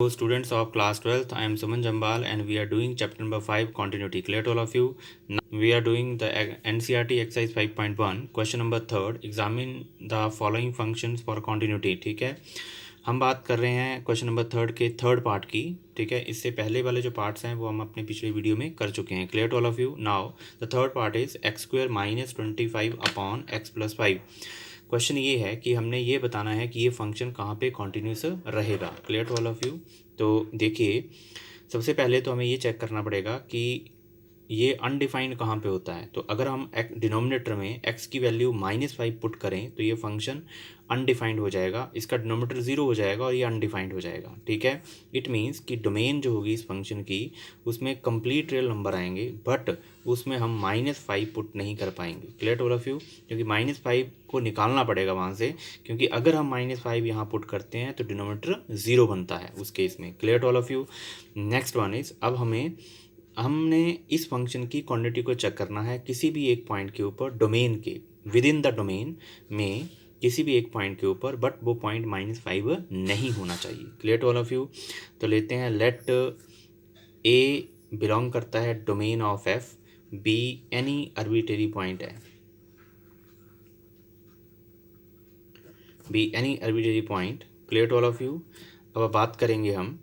So students of class 12th, I am Suman Jambal and we are doing chapter number 5 continuity. Clear to all of you? Now we are doing the NCERT exercise 5.1 question number 3rd. Examine the following functions for continuity. ठीक है, हम बात कर रहे हैं question number 3rd के third part की. ठीक है, इससे पहले वाले जो पार्ट्स हैं वो हम अपने पिछले वीडियो में कर चुके हैं. Clear to all of you? Now the third part is x² - 25 upon x + 5. Question ये है कि हमने ये बताना है कि ये फंक्शन कहाँ पे कॉन्टिन्यूस रहेगा. Clear to all of you? तो देखिए, सबसे पहले तो हमें ये चेक करना पड़ेगा कि ये अनडिफाइंड कहाँ पे होता है. तो अगर हम डिनोमिनेटर में x की वैल्यू -5 पुट करें तो ये फंक्शन अनडिफाइंड हो जाएगा, इसका डिनोमिनेटर 0 हो जाएगा और ये अनडिफाइंड हो जाएगा. ठीक है, इट मीन्स कि डोमेन जो होगी इस फंक्शन की उसमें कंप्लीट रियल नंबर आएंगे, बट उसमें हम -5 पुट नहीं कर पाएंगे. Clear to all of you? क्योंकि -5 को निकालना पड़ेगा वहाँ से, क्योंकि अगर हम -5 यहाँ पुट करते हैं तो डिनोमिनेटर 0 बनता है उस केस में. Clear to all of you? Next one is, अब हमने इस फंक्शन की क्वांटिटी को चेक करना है किसी भी एक पॉइंट के ऊपर, डोमेन के विद इन द डोमेन में किसी भी एक पॉइंट के ऊपर, बट वो पॉइंट -5 नहीं होना चाहिए. Clear to all of you? तो लेते हैं, लेट ए बिलोंग करता है domain of F, B any arbitrary point है, B any arbitrary point. Clear to all of you? अब बात करेंगे हम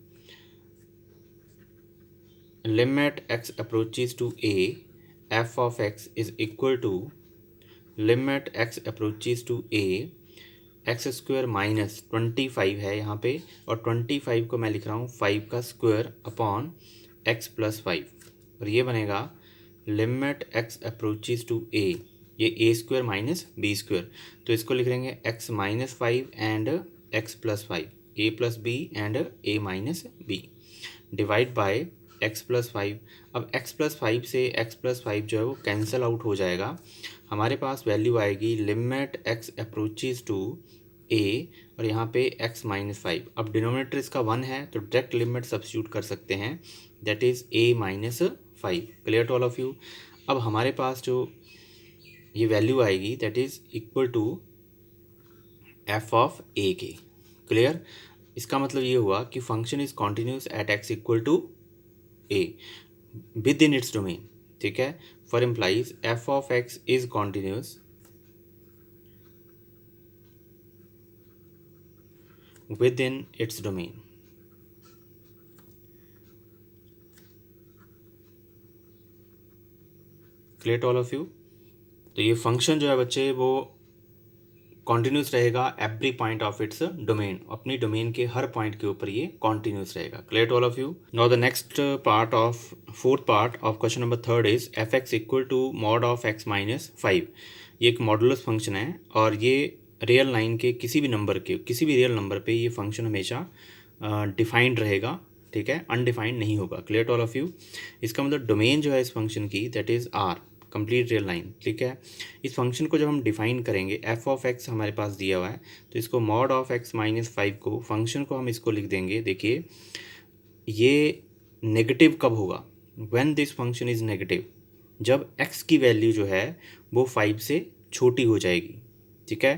limit x approaches to a, f of x is equal to limit x approaches to a x² - 25 है यहाँ पे, और 25 को मैं लिख रहा हूँ 5 का स्क्वायर अपॉन x + 5, और ये बनेगा limit x approaches to a, ये a² - b². तो इसको लिख लेंगे x - 5 and x + 5, a + b and a - b divide by x + 5. अब x + 5 से x + 5 जो है वो कैंसिल आउट हो जाएगा. हमारे पास वैल्यू आएगी limit x approaches to a, और यहाँ पे x - 5. अब डिनोमिनेटर इसका 1 है तो डायरेक्ट लिमिट सब्स्टिट्यूट कर सकते हैं, that is a - 5. Clear to all of you? अब हमारे पास जो ये वैल्यू आएगी that is equal to f of a के. क्लियर? इसका मतलब ये हुआ कि function is continuous at x equal to a within its domain. ठीक है, for implies f of x is continuous within its domain. Clear to all of you? तो ये फंक्शन जो है बच्चे वो कॉन्टिन्यूस रहेगा every point of its domain, अपनी डोमेन के हर पॉइंट के ऊपर ये कॉन्टिन्यूस रहेगा. Clear to all of you? Now the next part of fourth part of question number 3rd is F X equal to mod of x - 5. ये एक modulus function है और ये रियल लाइन के किसी भी नंबर के, किसी भी रियल नंबर पे ये फंक्शन हमेशा डिफाइंड रहेगा. ठीक है, अनडिफाइंड नहीं होगा. Clear to all of you? इसका मतलब डोमेन जो है इस फंक्शन की that is R, complete real line. ठीक है, इस फंक्शन को जब हम डिफाइन करेंगे, f ऑफ x हमारे पास दिया हुआ है, तो इसको मॉड ऑफ x - 5 को, फंक्शन को हम इसको लिख देंगे. देखिए, ये नेगेटिव कब होगा? When this function is negative, जब x की वैल्यू जो है वो 5 से छोटी हो जाएगी. ठीक है,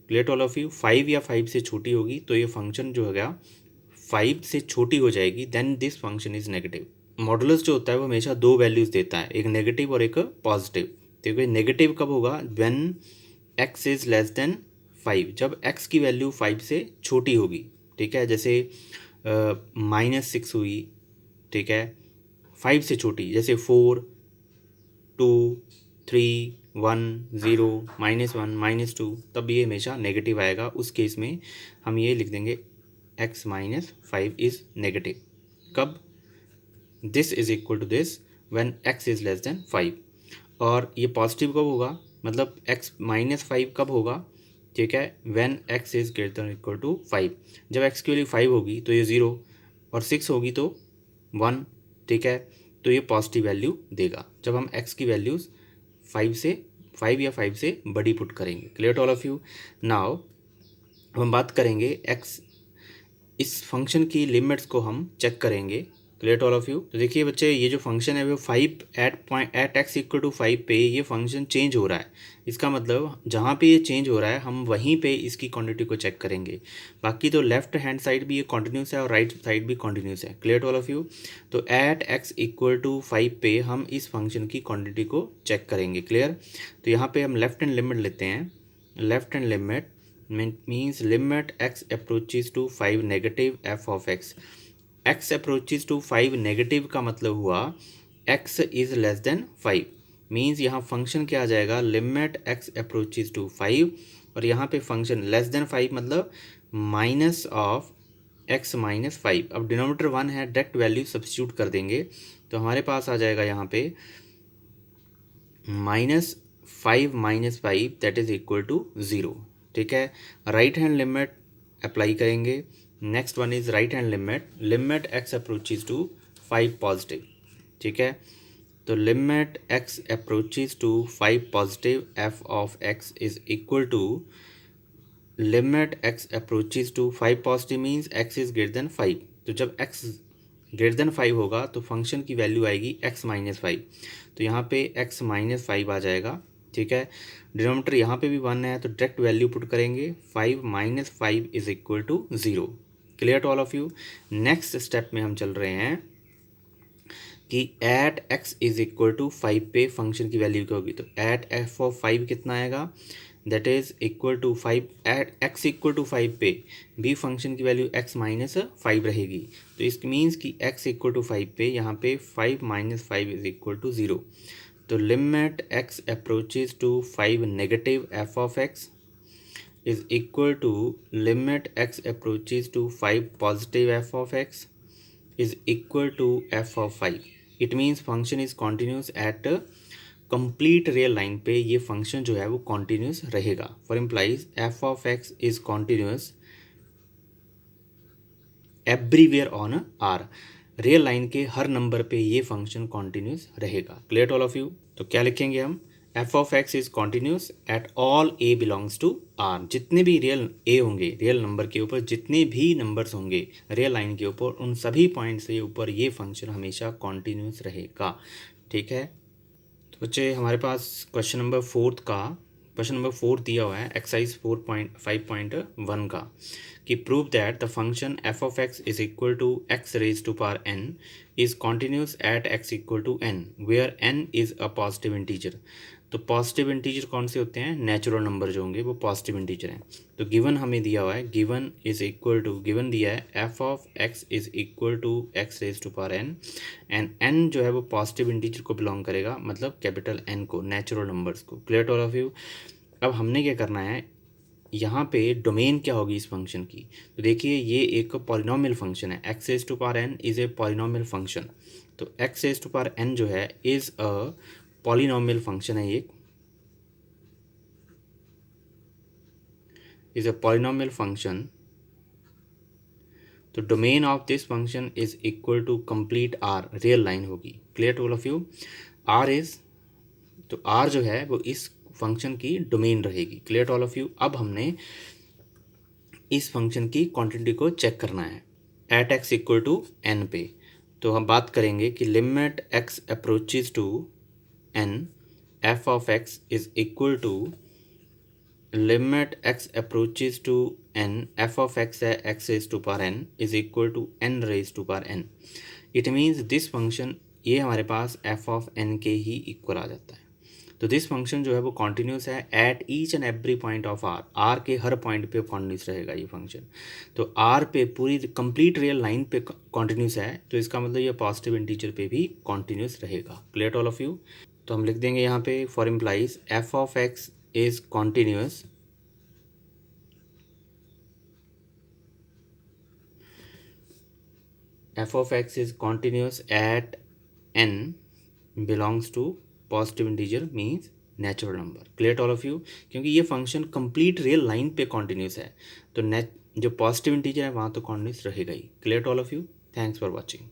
clear to all of you? 5 या 5 से छोटी होगी तो ये फंक्शन जो होगा 5 से छोटी हो जाएगी, then this function is negative. Modulus जो होता है वो हमेशा 2 वैल्यूज़ देता है, एक नेगेटिव और एक पॉजिटिव. देखो, नेगेटिव कब होगा? When x is less than 5, जब x की वैल्यू 5 से छोटी होगी. ठीक है, जैसे -6 हुई. ठीक है, 5 से छोटी, जैसे 4, 2, 3, 1, 0, -1, -2, तब ये हमेशा नेगेटिव आएगा. उस केस में हम ये लिख देंगे x - 5 इज़ नेगेटिव. कब? This is equal to this when x is less than 5. और ये पॉजिटिव कब होगा? मतलब x - 5 कब होगा? ठीक है, when x is greater than equal to 5. जब x की वैल्यू 5 होगी तो ये 0, और 6 होगी तो 1. ठीक है, तो ये पॉजिटिव वैल्यू देगा जब हम x की वैल्यूज़ 5 या 5 से बड़ी पुट करेंगे. Clear to all of you? Now हम बात करेंगे x, इस फंक्शन की लिमिट्स को हम चेक करेंगे. Clear to all of you. तो देखिए बच्चे, ये जो फंक्शन है वो 5 एट एक्स इक्वल टू 5 पे ये फंक्शन चेंज हो रहा है। इसका मतलब जहाँ पे ये चेंज हो रहा है हम वहीं पे इसकी क्वांटिटी को चेक करेंगे। बाकी तो लेफ्ट हैंड साइड भी ये कॉन्टिन्यूस है और राइट साइड भी कॉन्टिन्यूस है। Clear to all of you. तो एट एक्स इक्वल टू 5 पे हम इस फंक्शन की क्वांटिटी को चेक करेंगे। क्लियर। तो यहाँ पे हम लेफ्ट हैंड लिमिट लेते हैं। Left hand limit means limit x approaches to 5 negative f of x. x approaches to 5 negative का मतलब हुआ x is less than 5 means यहाँ फंक्शन क्या आ जाएगा, लिमिट x अप्रोचेज टू 5 और यहाँ पे फंक्शन लेस देन 5 मतलब माइनस ऑफ x माइनस 5। अब डिनोमिनेटर 1 है, डायरेक्ट वैल्यू सब्स्टिट्यूट कर देंगे तो हमारे पास आ जाएगा यहाँ पे -5 minus 5 that is equal to 0। ठीक है। राइट हैंड लिमिट अप्लाई करेंगे। Next one is right hand limit x approaches to 5 positive. ठीक है। तो limit x approaches to 5 positive f of x is equal to limit x approaches to 5 positive means x is greater than 5। तो जब x greater than 5 होगा तो function की value आएगी x minus 5। तो यहाँ पे x माइनस 5 आ जाएगा। ठीक है। डिनोमिनेटर यहाँ पे भी 1 है तो डायरेक्ट वैल्यू पुट करेंगे, 5 minus 5 is equal to 0। Clear to all of you. Next step में हम चल रहे हैं कि at x is equal to 5 पे फंक्शन की वैल्यू क्या होगी। तो एट f ऑफ 5 कितना आएगा, that is equal to 5 at x equal to 5 पे भी फंक्शन की वैल्यू x माइनस 5 रहेगी। तो इस मीन्स कि x इक्वल टू 5 पे यहाँ पे 5 माइनस 5 इज इक्वल टू 0। तो limit x approaches to 5 negative f of x is equal to limit x approaches to 5 positive f of x is equal to f of 5। It means function is continuous at complete real line पे ये function जो है वो continuous रहेगा। For implies f of x is continuous everywhere on r। Real line के हर number पे ये फंक्शन कॉन्टिन्यूस रहेगा। Clear to all of you. तो क्या लिखेंगे हम, f of x is continuous at all a belongs to r। जितने भी रियल a होंगे, रियल नंबर के ऊपर जितने भी नंबर्स होंगे रियल लाइन के ऊपर, उन सभी पॉइंट्स के ऊपर ये फंक्शन हमेशा कॉन्टिन्यूस रहेगा। ठीक है। तो बच्चे हमारे पास क्वेश्चन नंबर 4 दिया हुआ है एक्सरसाइज 4.5.1 का कि prove that the function f of x is equal to x raise to power n is continuous at x equal to n where n is a positive integer. तो positive integer कौन से होते हैं, natural number जो होंगे वो positive integer हैं। तो गिवन हमें दिया हुआ है, गिवन दिया है f of x is equal to x raise to power n and n जो है वो पॉजिटिव इंटीजर को बिलोंग करेगा, मतलब कैपिटल n को, नेचुरल नंबर्स को। Clear to all of you. अब हमने क्या करना है, यहाँ पे डोमेन क्या होगी इस फंक्शन की। तो देखिए ये एक पॉलिनोमियल फंक्शन है, x raise to power n is a polynomial function. तो x raise to power n जो है इज़ अ पॉलिनोमियल फंक्शन है, ये इज़ अ पॉलिनोमियल फंक्शन। तो domain of this function is equal to complete R, real line होगी। Clear to all of you. R is, तो R जो है वो इस फंक्शन की डोमेन रहेगी। Clear to all of you. अब हमने इस फंक्शन की क्वांटिटी को चेक करना है at x equal to n पे। तो हम बात करेंगे कि limit x approaches to n f of x is equal to limit x approaches to n f of x है x raise to power n is equal to n raise to power n। It means this function ये हमारे पास f of n के ही equal आ जाता है। तो this function जो है वो कॉन्टिन्यूस है at each and every point of R. R के हर पॉइंट पे कॉन्टिन्यूस रहेगा ये फंक्शन। तो आर पे पूरी कंप्लीट रियल लाइन पे कॉन्टिन्यूस है, तो इसका मतलब ये पॉजिटिव इंटीजर पे भी कॉन्टिन्यूस रहेगा। Clear to all of you. तो हम लिख देंगे यहाँ पे for implies F of X is continuous f of x is continuous at n belongs to positive integer means natural number. Clear to all of you. क्योंकि ये function complete real line पे continuous है, तो जो positive integer है वहाँ तो continuous रहेगा ही। Clear to all of you. Thanks for watching.